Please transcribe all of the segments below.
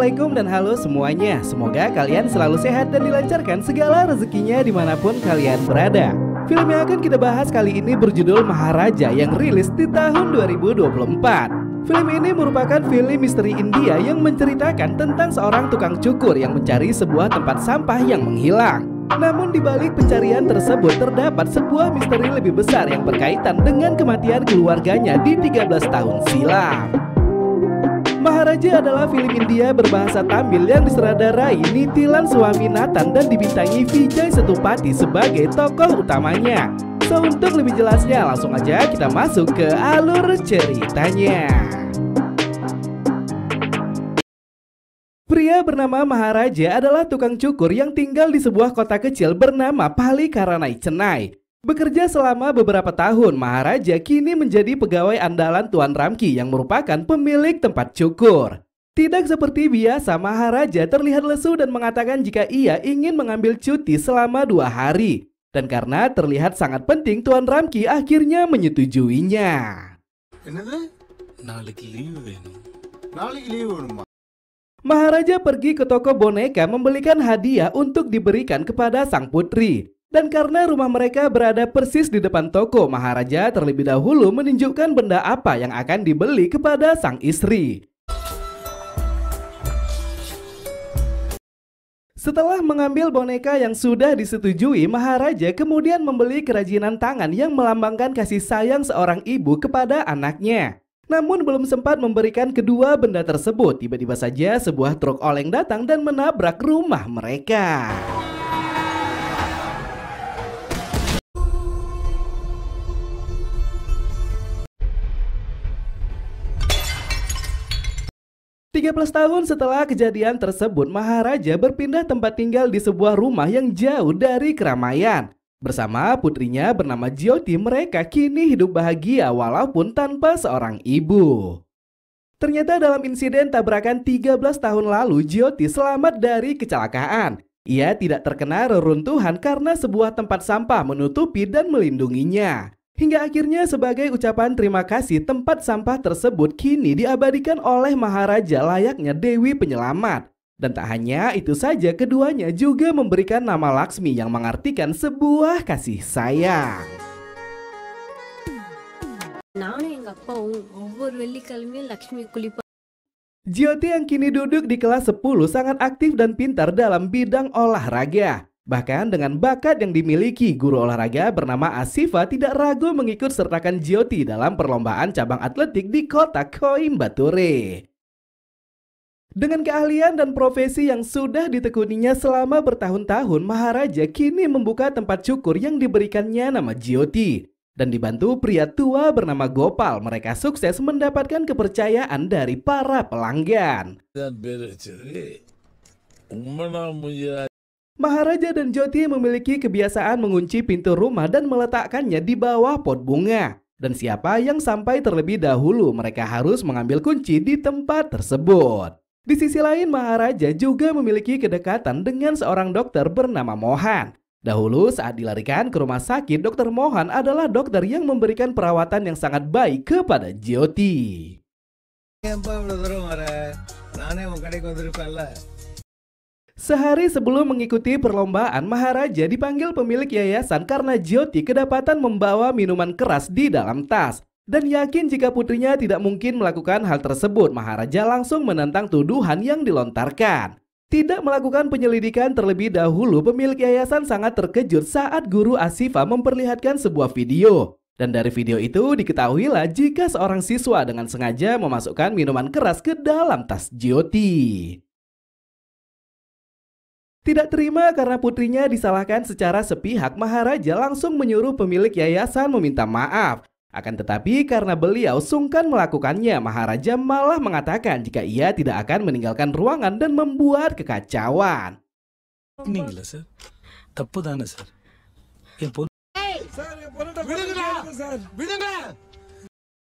Assalamualaikum dan halo semuanya. Semoga kalian selalu sehat dan dilancarkan segala rezekinya dimanapun kalian berada. Film yang akan kita bahas kali ini berjudul Maharaja yang rilis di tahun 2024. Film ini merupakan film misteri India yang menceritakan tentang seorang tukang cukur yang mencari sebuah tempat sampah yang menghilang. Namun di balik pencarian tersebut terdapat sebuah misteri lebih besar yang berkaitan dengan kematian keluarganya di 13 tahun silam. Maharaja adalah film India berbahasa Tamil yang disutradarai Nitilan Swaminathan dan dibintangi Vijay Sethupathi sebagai tokoh utamanya. So, untuk lebih jelasnya langsung aja kita masuk ke alur ceritanya. Pria bernama Maharaja adalah tukang cukur yang tinggal di sebuah kota kecil bernama Palikaranai, Chennai. Bekerja selama beberapa tahun, Maharaja kini menjadi pegawai andalan Tuan Ramki yang merupakan pemilik tempat cukur. Tidak seperti biasa, Maharaja terlihat lesu dan mengatakan jika ia ingin mengambil cuti selama 2 hari. Dan karena terlihat sangat penting, Tuan Ramki akhirnya menyetujuinya. Maharaja pergi ke toko boneka membelikan hadiah untuk diberikan kepada sang putri. Dan karena rumah mereka berada persis di depan toko, Maharaja terlebih dahulu menunjukkan benda apa yang akan dibeli kepada sang istri. Setelah mengambil boneka yang sudah disetujui, Maharaja kemudian membeli kerajinan tangan yang melambangkan kasih sayang seorang ibu kepada anaknya. Namun belum sempat memberikan kedua benda tersebut, tiba-tiba saja sebuah truk oleng datang dan menabrak rumah mereka. Tiga 13 tahun setelah kejadian tersebut, Maharaja berpindah tempat tinggal di sebuah rumah yang jauh dari keramaian. Bersama putrinya bernama Jyoti, mereka kini hidup bahagia walaupun tanpa seorang ibu. Ternyata dalam insiden tabrakan 13 tahun lalu, Jyoti selamat dari kecelakaan. Ia tidak terkena reruntuhan karena sebuah tempat sampah menutupi dan melindunginya. Hingga akhirnya sebagai ucapan terima kasih, tempat sampah tersebut kini diabadikan oleh Maharaja layaknya Dewi Penyelamat. Dan tak hanya itu saja, keduanya juga memberikan nama Laksmi yang mengartikan sebuah kasih sayang. Jyoti yang kini duduk di kelas 10 sangat aktif dan pintar dalam bidang olahraga. Bahkan dengan bakat yang dimiliki, guru olahraga bernama Asifa tidak ragu mengikut sertakan Jyoti dalam perlombaan cabang atletik di kota Coimbatore. Dengan keahlian dan profesi yang sudah ditekuninya selama bertahun-tahun, Maharaja kini membuka tempat cukur yang diberikannya nama Jyoti. Dan dibantu pria tua bernama Gopal, mereka sukses mendapatkan kepercayaan dari para pelanggan. Maharaja dan Jyoti memiliki kebiasaan mengunci pintu rumah dan meletakkannya di bawah pot bunga. Dan siapa yang sampai terlebih dahulu, mereka harus mengambil kunci di tempat tersebut. Di sisi lain, Maharaja juga memiliki kedekatan dengan seorang dokter bernama Mohan. Dahulu saat dilarikan ke rumah sakit, Dokter Mohan adalah dokter yang memberikan perawatan yang sangat baik kepada Jyoti. Sehari sebelum mengikuti perlombaan, Maharaja dipanggil pemilik yayasan karena Jyoti kedapatan membawa minuman keras di dalam tas. Dan yakin jika putrinya tidak mungkin melakukan hal tersebut, Maharaja langsung menentang tuduhan yang dilontarkan. Tidak melakukan penyelidikan terlebih dahulu, pemilik yayasan sangat terkejut saat guru Asifa memperlihatkan sebuah video. Dan dari video itu diketahuilah jika seorang siswa dengan sengaja memasukkan minuman keras ke dalam tas Jyoti. Tidak terima karena putrinya disalahkan secara sepihak, Maharaja langsung menyuruh pemilik yayasan meminta maaf. Akan tetapi karena beliau sungkan melakukannya, Maharaja malah mengatakan jika ia tidak akan meninggalkan ruangan dan membuat kekacauan.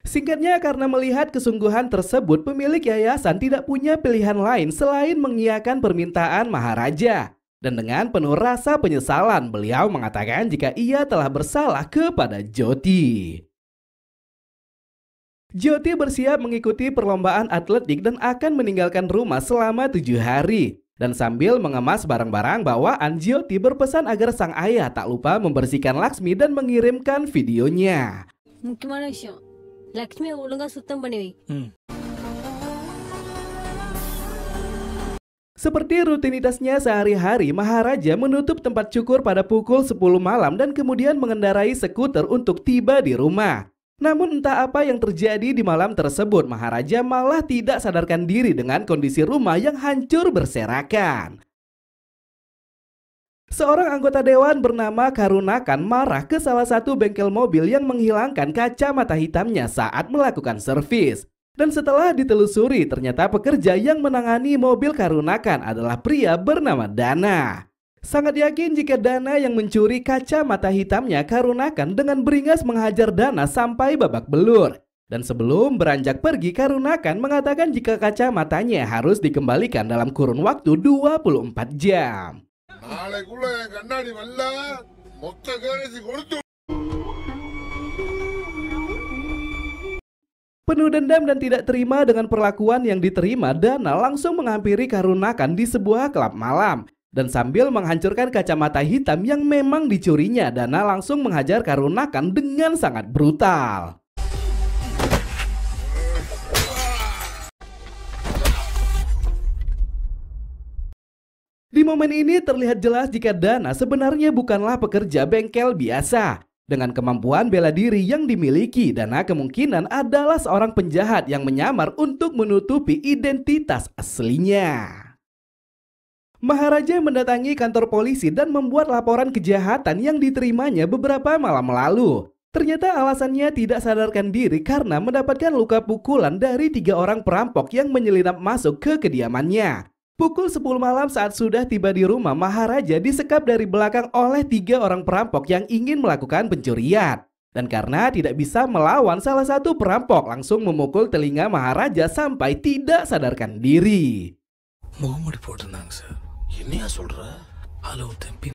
Singkatnya, karena melihat kesungguhan tersebut, pemilik yayasan tidak punya pilihan lain selain mengiyakan permintaan Maharaja. Dan dengan penuh rasa penyesalan, beliau mengatakan jika ia telah bersalah kepada Jyoti. Jyoti bersiap mengikuti perlombaan atletik dan akan meninggalkan rumah selama 7 hari. Dan sambil mengemas barang-barang bawaan, Jyoti berpesan agar sang ayah tak lupa membersihkan Laksmi dan mengirimkan videonya. முக்கியமான விஷயம் லக்ஷ்மியை ஒழுங்கா சுத்தம் பண்ணி வை. Seperti rutinitasnya sehari-hari, Maharaja menutup tempat cukur pada pukul 10 malam dan kemudian mengendarai skuter untuk tiba di rumah. Namun entah apa yang terjadi di malam tersebut, Maharaja malah tidak sadarkan diri dengan kondisi rumah yang hancur berserakan. Seorang anggota dewan bernama Karunakan marah ke salah satu bengkel mobil yang menghilangkan kacamata hitamnya saat melakukan servis. Dan setelah ditelusuri, ternyata pekerja yang menangani mobil Karunakan adalah pria bernama Dana. Sangat yakin jika Dana yang mencuri kacamata hitamnya, Karunakan dengan beringas menghajar Dana sampai babak belur. Dan sebelum beranjak pergi, Karunakan mengatakan jika kacamatanya harus dikembalikan dalam kurun waktu 24 jam. Penuh dendam dan tidak terima dengan perlakuan yang diterima, Dana langsung menghampiri Karunakan di sebuah klub malam. Dan sambil menghancurkan kacamata hitam yang memang dicurinya, Dana langsung menghajar Karunakan dengan sangat brutal. Di momen ini terlihat jelas jika Dana sebenarnya bukanlah pekerja bengkel biasa. Dengan kemampuan bela diri yang dimiliki, Dana kemungkinan adalah seorang penjahat yang menyamar untuk menutupi identitas aslinya. Maharaja mendatangi kantor polisi dan membuat laporan kejahatan yang diterimanya beberapa malam lalu. Ternyata alasannya tidak sadarkan diri karena mendapatkan luka pukulan dari 3 orang perampok yang menyelinap masuk ke kediamannya. Pukul 10 malam saat sudah tiba di rumah, Maharaja disekap dari belakang oleh 3 orang perampok yang ingin melakukan pencurian. Dan karena tidak bisa melawan, salah satu perampok langsung memukul telinga Maharaja sampai tidak sadarkan diri. முகமூடி போட்டிருந்தாங்க சார். என்னையா சொல்ற? ஹலோ தம்பி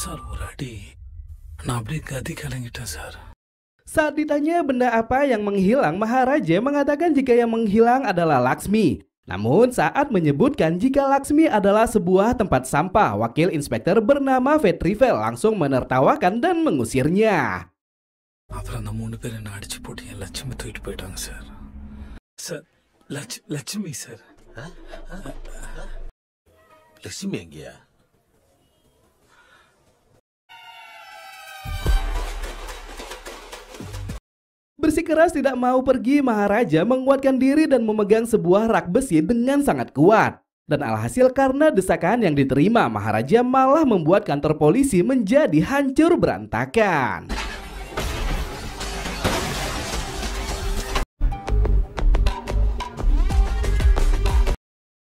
சார் ஒரு அடி. நான் அப்படியே கதி கலங்கிட்டேன் sir. Saat ditanya benda apa yang menghilang, Maharaja mengatakan jika yang menghilang adalah Laksmi. Namun saat menyebutkan jika Laksmi adalah sebuah tempat sampah, wakil inspektur bernama Vetrivel langsung menertawakan dan mengusirnya. அப்புறம் அந்த 3 பேர் என்ன அடிச்சு போட்டு என் லட்சுமி தூக்கிட்டு போயிட்டாங்க sir. Sir Lakshmi சார். லட்சுமி எங்கயா? Bersikeras tidak mau pergi, Maharaja menguatkan diri dan memegang sebuah rak besi dengan sangat kuat. Dan alhasil karena desakan yang diterima, Maharaja malah membuat kantor polisi menjadi hancur berantakan.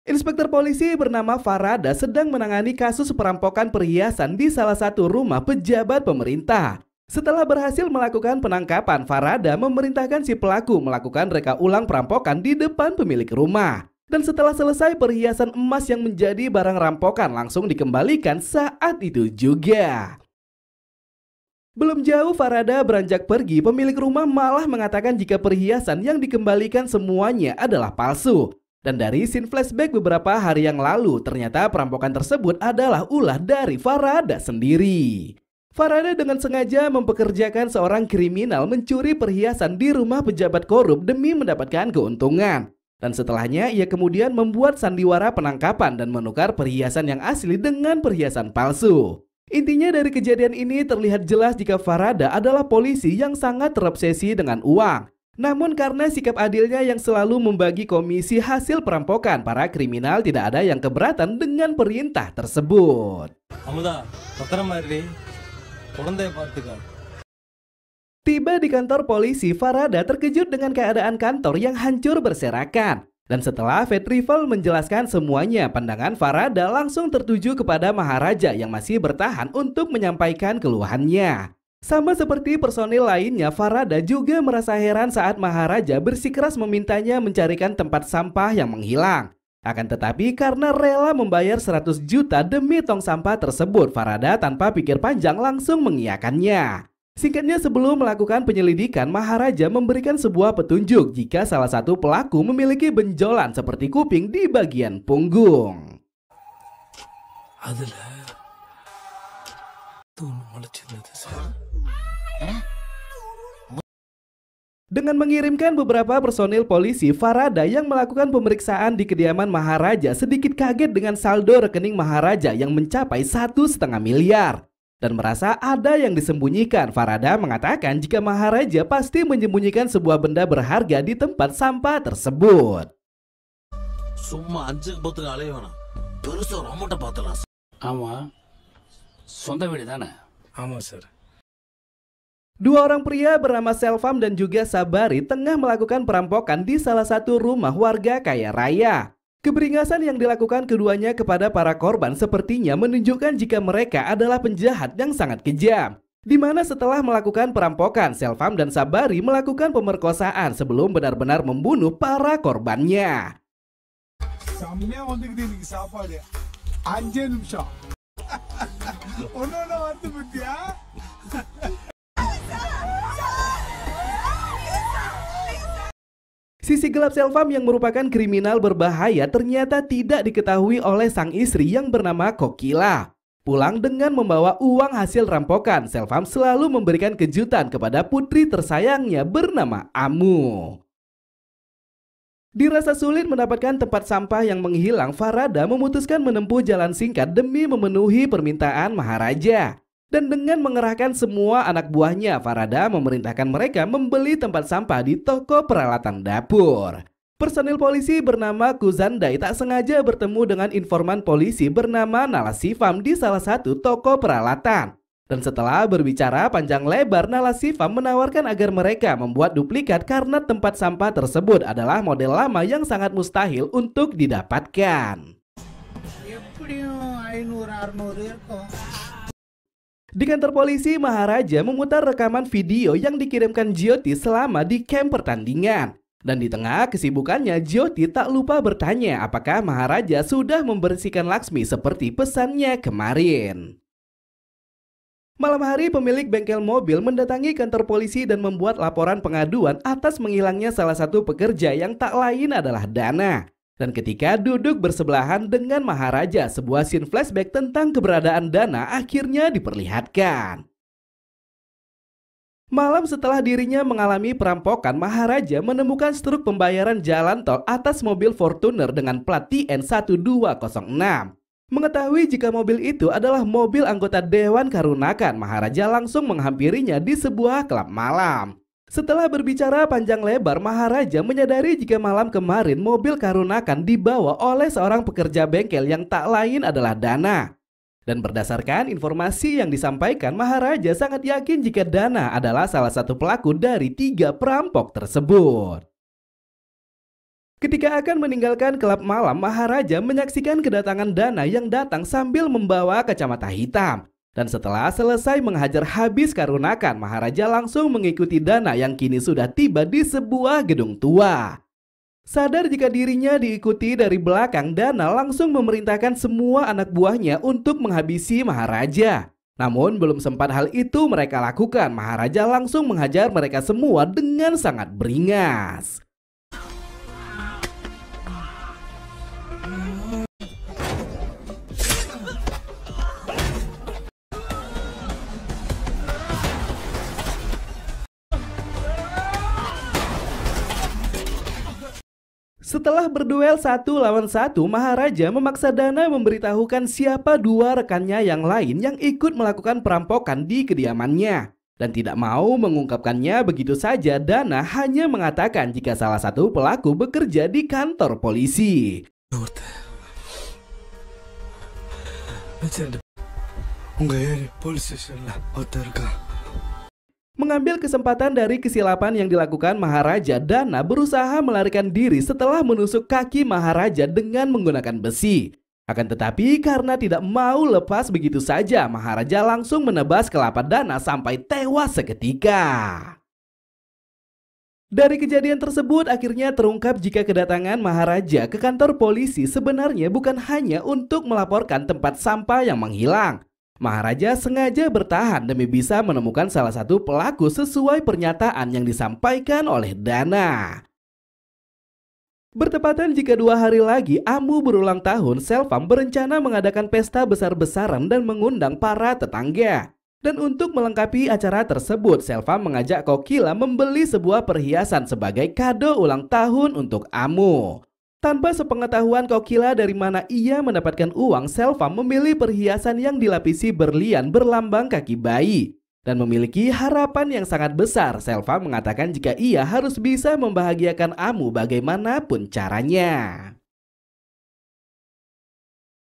Inspektur polisi bernama Farada sedang menangani kasus perampokan perhiasan di salah satu rumah pejabat pemerintah. Setelah berhasil melakukan penangkapan, Farada memerintahkan si pelaku melakukan reka ulang perampokan di depan pemilik rumah. Dan setelah selesai, perhiasan emas yang menjadi barang rampokan langsung dikembalikan saat itu juga. Belum jauh Farada beranjak pergi, pemilik rumah malah mengatakan jika perhiasan yang dikembalikan semuanya adalah palsu. Dan dari scene flashback beberapa hari yang lalu, ternyata perampokan tersebut adalah ulah dari Farada sendiri. Farada dengan sengaja mempekerjakan seorang kriminal mencuri perhiasan di rumah pejabat korup demi mendapatkan keuntungan. Dan setelahnya ia kemudian membuat sandiwara penangkapan dan menukar perhiasan yang asli dengan perhiasan palsu. Intinya dari kejadian ini terlihat jelas jika Farada adalah polisi yang sangat terobsesi dengan uang. Namun karena sikap adilnya yang selalu membagi komisi hasil perampokan, para kriminal tidak ada yang keberatan dengan perintah tersebut. Tiba di kantor polisi, Farada terkejut dengan keadaan kantor yang hancur berserakan. Dan setelah Vetrivel menjelaskan semuanya, pandangan Farada langsung tertuju kepada Maharaja yang masih bertahan untuk menyampaikan keluhannya. Sama seperti personil lainnya, Farada juga merasa heran saat Maharaja bersikeras memintanya mencarikan tempat sampah yang menghilang. Akan tetapi karena rela membayar 100 juta demi tong sampah tersebut, Farada tanpa pikir panjang langsung mengiyakannya. Singkatnya, sebelum melakukan penyelidikan, Maharaja memberikan sebuah petunjuk jika salah satu pelaku memiliki benjolan seperti kuping di bagian punggung. அதுல தூண் முளைச்சிருந்தது sir. Dengan mengirimkan beberapa personil polisi, Farada yang melakukan pemeriksaan di kediaman Maharaja sedikit kaget dengan saldo rekening Maharaja yang mencapai 1,5 miliar. Dan merasa ada yang disembunyikan. Farada mengatakan jika Maharaja pasti menyembunyikan sebuah benda berharga di tempat sampah tersebut. சும்மா 5 அலைய வேணாம், பெருசா ஒரு அமௌண்ட்டை பார்த்துலாம். ஆமா, சொந்த வீடு தானே? ஆமா sir. Dua orang pria bernama Selvam dan juga Sabari tengah melakukan perampokan di salah satu rumah warga kaya raya. Keberingasan yang dilakukan keduanya kepada para korban sepertinya menunjukkan jika mereka adalah penjahat yang sangat kejam. Di mana setelah melakukan perampokan, Selvam dan Sabari melakukan pemerkosaan sebelum benar-benar membunuh para korbannya. செம்மையா வந்துக்குது இன்னைக்கு சாப்பாடு 5 நிமிஷம் ஒன்னொன்னு வந்து பத்தியா. Sisi gelap Selvam yang merupakan kriminal berbahaya ternyata tidak diketahui oleh sang istri yang bernama Kokila. Pulang dengan membawa uang hasil rampokan, Selvam selalu memberikan kejutan kepada putri tersayangnya bernama Amu. Dirasa sulit mendapatkan tempat sampah yang menghilang, Farada memutuskan menempuh jalan singkat demi memenuhi permintaan Maharaja. Dan dengan mengerahkan semua anak buahnya, Farada memerintahkan mereka membeli tempat sampah di toko peralatan dapur. Personil polisi bernama Kuzandai tak sengaja bertemu dengan informan polisi bernama Nalasifam di salah satu toko peralatan. Dan setelah berbicara panjang lebar, Nalasifam menawarkan agar mereka membuat duplikat karena tempat sampah tersebut adalah model lama yang sangat mustahil untuk didapatkan. Di kantor polisi, Maharaja memutar rekaman video yang dikirimkan Jyoti selama di camp pertandingan. Dan di tengah kesibukannya, Jyoti tak lupa bertanya apakah Maharaja sudah membersihkan Laksmi seperti pesannya kemarin. Malam hari, pemilik bengkel mobil mendatangi kantor polisi dan membuat laporan pengaduan atas menghilangnya salah satu pekerja yang tak lain adalah Dana. Dan ketika duduk bersebelahan dengan Maharaja, sebuah scene flashback tentang keberadaan Dana akhirnya diperlihatkan. Malam setelah dirinya mengalami perampokan, Maharaja menemukan struk pembayaran jalan tol atas mobil Fortuner dengan plat TN1206. Mengetahui jika mobil itu adalah mobil anggota Dewan Karunakan, Maharaja langsung menghampirinya di sebuah klub malam. Setelah berbicara panjang lebar, Maharaja menyadari jika malam kemarin mobil Karunakan dibawa oleh seorang pekerja bengkel yang tak lain adalah Dana. Dan berdasarkan informasi yang disampaikan, Maharaja sangat yakin jika Dana adalah salah satu pelaku dari 3 perampok tersebut. Ketika akan meninggalkan klub malam, Maharaja menyaksikan kedatangan Dana yang datang sambil membawa kacamata hitam. Dan setelah selesai menghajar habis Karunakan, Maharaja langsung mengikuti Dana yang kini sudah tiba di sebuah gedung tua. Sadar jika dirinya diikuti dari belakang, Dana langsung memerintahkan semua anak buahnya untuk menghabisi Maharaja. Namun belum sempat hal itu mereka lakukan, Maharaja langsung menghajar mereka semua dengan sangat beringas. Setelah berduel 1 lawan 1, Maharaja memaksa Dana memberitahukan siapa 2 rekannya yang lain yang ikut melakukan perampokan di kediamannya. Dan tidak mau mengungkapkannya begitu saja, Dana hanya mengatakan jika salah satu pelaku bekerja di kantor polisi. Mengambil kesempatan dari kesilapan yang dilakukan Maharaja, Dana berusaha melarikan diri setelah menusuk kaki Maharaja dengan menggunakan besi. Akan tetapi karena tidak mau lepas begitu saja, Maharaja langsung menebas kelapa Dana sampai tewas seketika. Dari kejadian tersebut akhirnya terungkap jika kedatangan Maharaja ke kantor polisi sebenarnya bukan hanya untuk melaporkan tempat sampah yang menghilang. Maharaja sengaja bertahan demi bisa menemukan salah satu pelaku sesuai pernyataan yang disampaikan oleh Dana. Bertepatan jika 2 hari lagi Amu berulang tahun, Selvam berencana mengadakan pesta besar-besaran dan mengundang para tetangga. Dan untuk melengkapi acara tersebut, Selvam mengajak Kokila membeli sebuah perhiasan sebagai kado ulang tahun untuk Amu. Tanpa sepengetahuan Kokila dari mana ia mendapatkan uang, Selvam memilih perhiasan yang dilapisi berlian berlambang kaki bayi. Dan memiliki harapan yang sangat besar, Selvam mengatakan jika ia harus bisa membahagiakan Amu bagaimanapun caranya.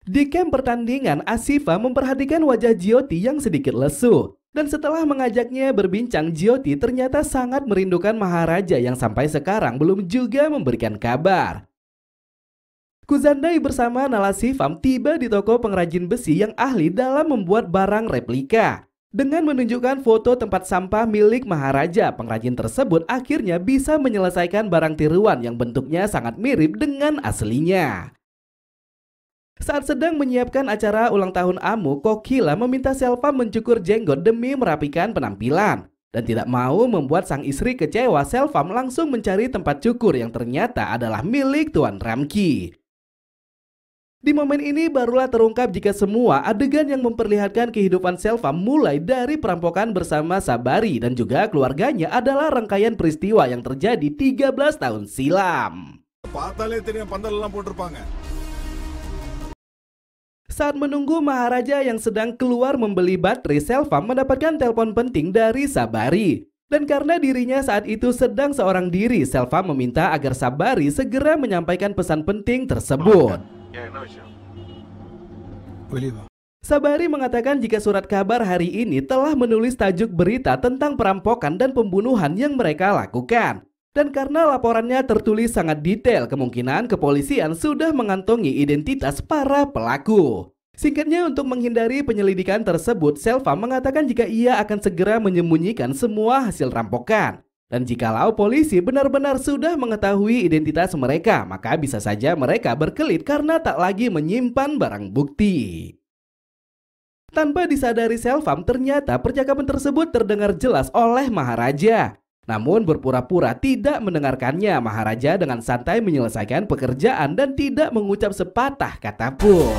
Di camp pertandingan, Asifa memperhatikan wajah Jyoti yang sedikit lesu. Dan setelah mengajaknya berbincang, Jyoti ternyata sangat merindukan Maharaja yang sampai sekarang belum juga memberikan kabar. Kuzandai bersama Nalasivam tiba di toko pengrajin besi yang ahli dalam membuat barang replika. Dengan menunjukkan foto tempat sampah milik Maharaja, pengrajin tersebut akhirnya bisa menyelesaikan barang tiruan yang bentuknya sangat mirip dengan aslinya. Saat sedang menyiapkan acara ulang tahun Amu, Kokila meminta Selvam mencukur jenggot demi merapikan penampilan. Dan tidak mau membuat sang istri kecewa, Selvam langsung mencari tempat cukur yang ternyata adalah milik Tuan Ramki. Di momen ini barulah terungkap jika semua adegan yang memperlihatkan kehidupan Selvam mulai dari perampokan bersama Sabari dan juga keluarganya adalah rangkaian peristiwa yang terjadi 13 tahun silam. Saat menunggu Maharaja yang sedang keluar membeli baterai, Selvam mendapatkan telepon penting dari Sabari. Dan karena dirinya saat itu sedang seorang diri, Selvam meminta agar Sabari segera menyampaikan pesan penting tersebut. Sabari mengatakan jika surat kabar hari ini telah menulis tajuk berita tentang perampokan dan pembunuhan yang mereka lakukan. Dan karena laporannya tertulis sangat detail, kemungkinan kepolisian sudah mengantongi identitas para pelaku. Singkatnya, untuk menghindari penyelidikan tersebut, Selvam mengatakan jika ia akan segera menyembunyikan semua hasil rampokan. Dan jikalau polisi benar-benar sudah mengetahui identitas mereka, maka bisa saja mereka berkelit karena tak lagi menyimpan barang bukti. Tanpa disadari Selvam, ternyata percakapan tersebut terdengar jelas oleh Maharaja. Namun berpura-pura tidak mendengarkannya, Maharaja dengan santai menyelesaikan pekerjaan dan tidak mengucap sepatah kata pun.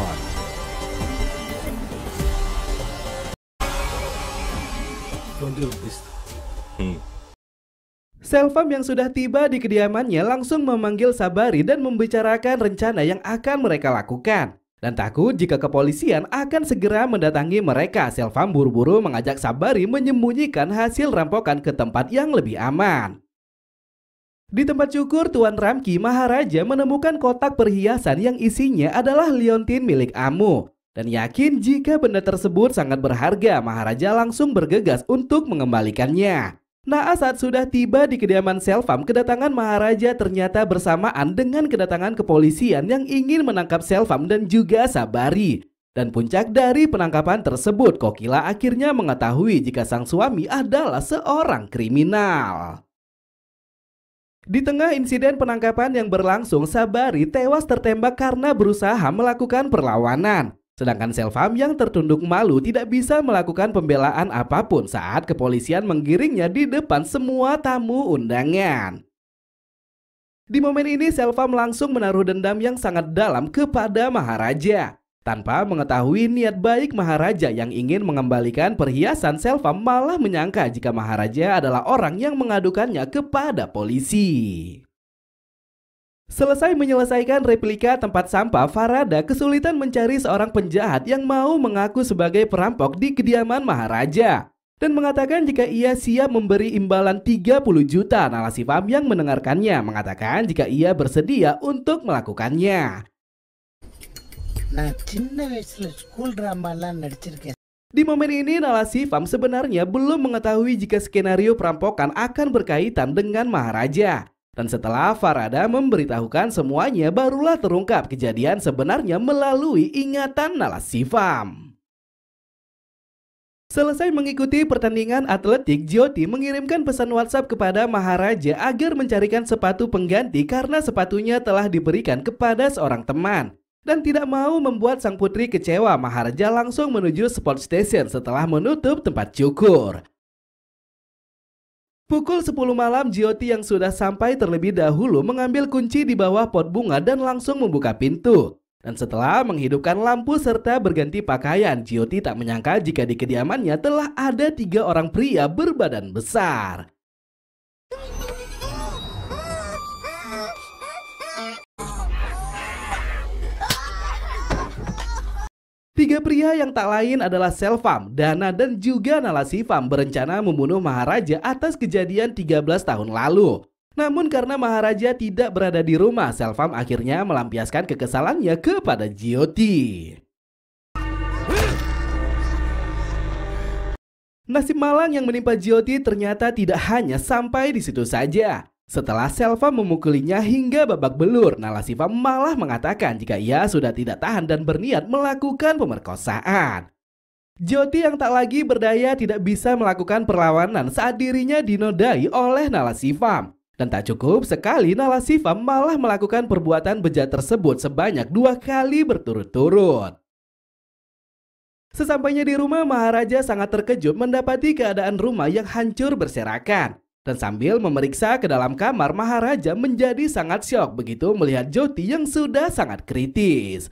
Selvam yang sudah tiba di kediamannya langsung memanggil Sabari dan membicarakan rencana yang akan mereka lakukan. Dan takut jika kepolisian akan segera mendatangi mereka, Selvam buru-buru mengajak Sabari menyembunyikan hasil rampokan ke tempat yang lebih aman. Di tempat cukur Tuan Ramki, Maharaja menemukan kotak perhiasan yang isinya adalah liontin milik Amu. Dan yakin jika benda tersebut sangat berharga, Maharaja langsung bergegas untuk mengembalikannya. Naas saat sudah tiba di kediaman Selvam, kedatangan Maharaja ternyata bersamaan dengan kedatangan kepolisian yang ingin menangkap Selvam dan juga Sabari. Dan puncak dari penangkapan tersebut, Kokila akhirnya mengetahui jika sang suami adalah seorang kriminal. Di tengah insiden penangkapan yang berlangsung, Sabari tewas tertembak karena berusaha melakukan perlawanan. Sedangkan Selvam yang tertunduk malu tidak bisa melakukan pembelaan apapun saat kepolisian menggiringnya di depan semua tamu undangan. Di momen ini Selvam langsung menaruh dendam yang sangat dalam kepada Maharaja. Tanpa mengetahui niat baik Maharaja yang ingin mengembalikan perhiasan, Selvam malah menyangka jika Maharaja adalah orang yang mengadukannya kepada polisi. Selesai menyelesaikan replika tempat sampah, Farada kesulitan mencari seorang penjahat yang mau mengaku sebagai perampok di kediaman Maharaja. Dan mengatakan jika ia siap memberi imbalan 30 juta. Nalasivam yang mendengarkannya mengatakan jika ia bersedia untuk melakukannya. Di momen ini Nalasivam sebenarnya belum mengetahui jika skenario perampokan akan berkaitan dengan Maharaja. Dan setelah Farada memberitahukan semuanya, barulah terungkap kejadian sebenarnya melalui ingatan Nalasivam. Selesai mengikuti pertandingan atletik, Jyoti mengirimkan pesan WhatsApp kepada Maharaja agar mencarikan sepatu pengganti karena sepatunya telah diberikan kepada seorang teman. Dan tidak mau membuat sang putri kecewa, Maharaja langsung menuju sport station setelah menutup tempat cukur. Pukul 10 malam, Jyoti yang sudah sampai terlebih dahulu mengambil kunci di bawah pot bunga dan langsung membuka pintu. Dan setelah menghidupkan lampu serta berganti pakaian, Jyoti tak menyangka jika di kediamannya telah ada 3 orang pria berbadan besar. Tiga pria yang tak lain adalah Selvam, Dana, dan juga Nalasivam berencana membunuh Maharaja atas kejadian 13 tahun lalu. Namun karena Maharaja tidak berada di rumah, Selvam akhirnya melampiaskan kekesalannya kepada Jyoti. Nasib malang yang menimpa Jyoti ternyata tidak hanya sampai di situ saja. Setelah Selvam memukulinya hingga babak belur, Nalasivam malah mengatakan jika ia sudah tidak tahan dan berniat melakukan pemerkosaan. Jyoti yang tak lagi berdaya tidak bisa melakukan perlawanan saat dirinya dinodai oleh Nalasivam. Dan tak cukup sekali, Nalasivam malah melakukan perbuatan bejat tersebut sebanyak 2 kali berturut-turut. Sesampainya di rumah, Maharaja sangat terkejut mendapati keadaan rumah yang hancur berserakan. Dan sambil memeriksa ke dalam kamar, Maharaja menjadi sangat syok begitu melihat Jyoti yang sudah sangat kritis.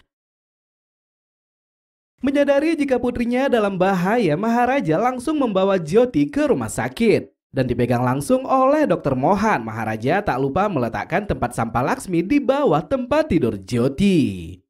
Menyadari jika putrinya dalam bahaya, Maharaja langsung membawa Jyoti ke rumah sakit. Dan dipegang langsung oleh Dr. Mohan, Maharaja tak lupa meletakkan tempat sampah Laksmi di bawah tempat tidur Jyoti.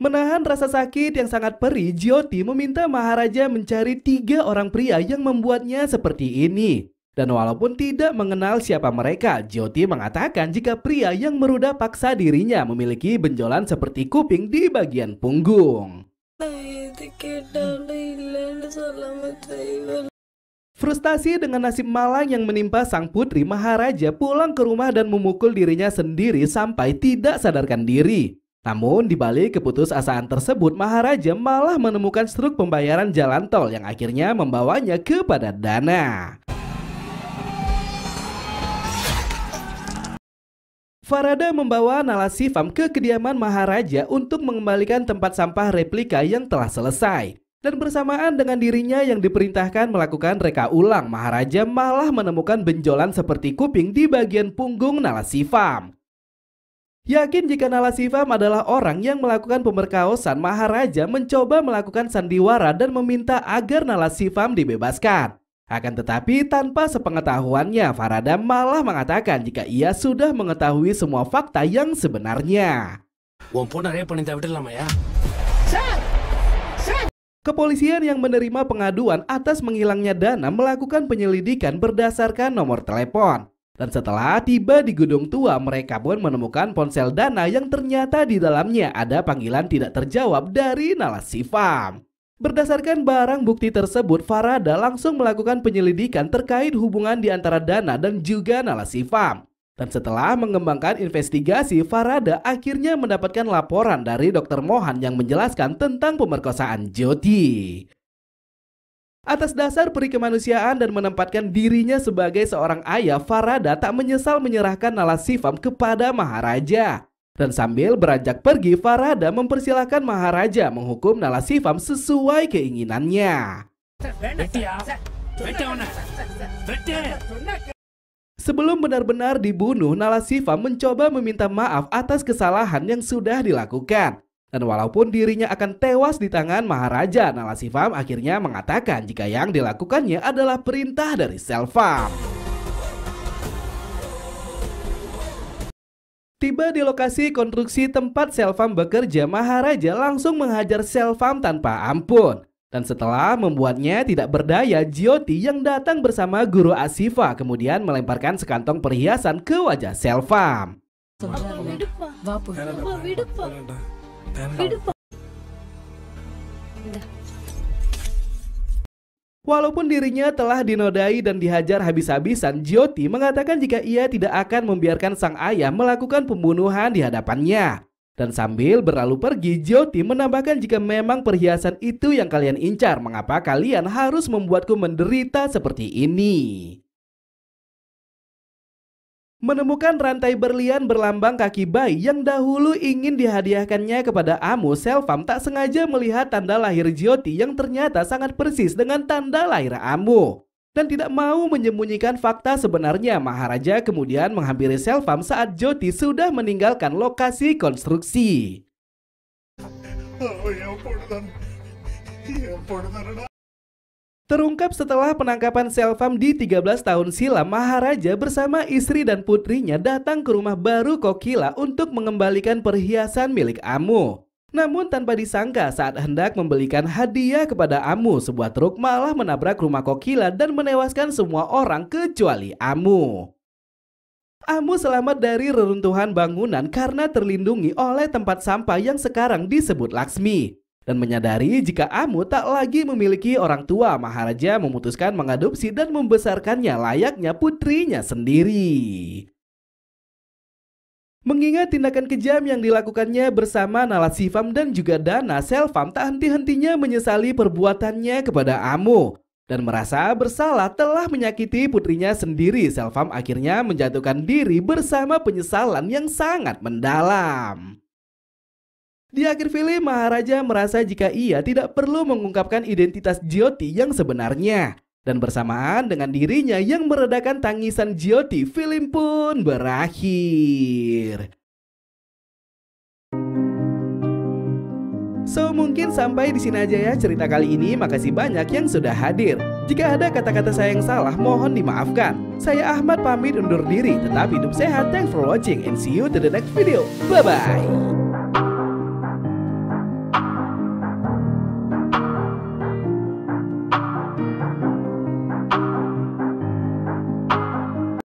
Menahan rasa sakit yang sangat perih, Jyoti meminta Maharaja mencari 3 orang pria yang membuatnya seperti ini. Dan walaupun tidak mengenal siapa mereka, Jyoti mengatakan jika pria yang meruda paksa dirinya memiliki benjolan seperti kuping di bagian punggung. Frustasi dengan nasib malang yang menimpa sang putri, Maharaja pulang ke rumah dan memukul dirinya sendiri sampai tidak sadarkan diri. Namun di balik keputusasaan tersebut, Maharaja malah menemukan struk pembayaran jalan tol yang akhirnya membawanya kepada Dana. Farada membawa Nalasivam ke kediaman Maharaja untuk mengembalikan tempat sampah replika yang telah selesai. Dan bersamaan dengan dirinya yang diperintahkan melakukan reka ulang, Maharaja malah menemukan benjolan seperti kuping di bagian punggung Nalasivam. Yakin jika Nalasivam adalah orang yang melakukan pemerkosaan, Maharaja mencoba melakukan sandiwara dan meminta agar Nalasivam dibebaskan. Akan tetapi tanpa sepengetahuannya, Farada malah mengatakan jika ia sudah mengetahui semua fakta yang sebenarnya. Kepolisian yang menerima pengaduan atas menghilangnya Dana melakukan penyelidikan berdasarkan nomor telepon. Dan setelah tiba di gedung tua, mereka pun menemukan ponsel Dana yang ternyata di dalamnya ada panggilan tidak terjawab dari Nalasivam. Berdasarkan barang bukti tersebut, Farada langsung melakukan penyelidikan terkait hubungan di antara Dana dan juga Nalasivam. Dan setelah mengembangkan investigasi, Farada akhirnya mendapatkan laporan dari Dr. Mohan yang menjelaskan tentang pemerkosaan Jyoti. Atas dasar peri kemanusiaan dan menempatkan dirinya sebagai seorang ayah, Farada tak menyesal menyerahkan Nalasivam kepada Maharaja. Dan sambil beranjak pergi, Farada mempersilahkan Maharaja menghukum Nalasivam sesuai keinginannya. Sebelum benar-benar dibunuh, Nalasivam mencoba meminta maaf atas kesalahan yang sudah dilakukan. Dan walaupun dirinya akan tewas di tangan Maharaja, Nalasivam akhirnya mengatakan jika yang dilakukannya adalah perintah dari Selvam. Tiba di lokasi konstruksi tempat Selvam bekerja, Maharaja langsung menghajar Selvam tanpa ampun. Dan setelah membuatnya tidak berdaya, Jyoti yang datang bersama Guru Asifa kemudian melemparkan sekantong perhiasan ke wajah Selvam. Walaupun dirinya telah dinodai dan dihajar habis-habisan, Jyoti mengatakan jika ia tidak akan membiarkan sang ayah melakukan pembunuhan di hadapannya. Dan sambil berlalu pergi, Jyoti menambahkan jika memang perhiasan itu yang kalian incar, mengapa kalian harus membuatku menderita seperti ini? Menemukan rantai berlian berlambang kaki bayi yang dahulu ingin dihadiahkannya kepada Amu, Selvam tak sengaja melihat tanda lahir Jyoti yang ternyata sangat persis dengan tanda lahir Amu. Dan tidak mau menyembunyikan fakta sebenarnya, Maharaja kemudian menghampiri Selvam saat Jyoti sudah meninggalkan lokasi konstruksi. Terungkap setelah penangkapan Selvam di 13 tahun silam, Maharaja bersama istri dan putrinya datang ke rumah baru Kokila untuk mengembalikan perhiasan milik Amu. Namun tanpa disangka saat hendak membelikan hadiah kepada Amu, sebuah truk malah menabrak rumah Kokila dan menewaskan semua orang kecuali Amu. Amu selamat dari reruntuhan bangunan karena terlindungi oleh tempat sampah yang sekarang disebut Laksmi. Dan menyadari jika Amu tak lagi memiliki orang tua, Maharaja memutuskan mengadopsi dan membesarkannya layaknya putrinya sendiri. Mengingat tindakan kejam yang dilakukannya bersama Nalatsifam dan juga Dana, Selvam tak henti-hentinya menyesali perbuatannya kepada Amu. Dan merasa bersalah telah menyakiti putrinya sendiri, Selvam akhirnya menjatuhkan diri bersama penyesalan yang sangat mendalam. Di akhir film, Maharaja merasa jika ia tidak perlu mengungkapkan identitas Jyoti yang sebenarnya. Dan bersamaan dengan dirinya yang meredakan tangisan Jyoti, film pun berakhir. So, mungkin sampai di sini aja ya cerita kali ini. Makasih banyak yang sudah hadir. Jika ada kata-kata saya yang salah, mohon dimaafkan. Saya Ahmad pamit undur diri. Tetap hidup sehat. Thanks for watching and see you to the next video. Bye-bye.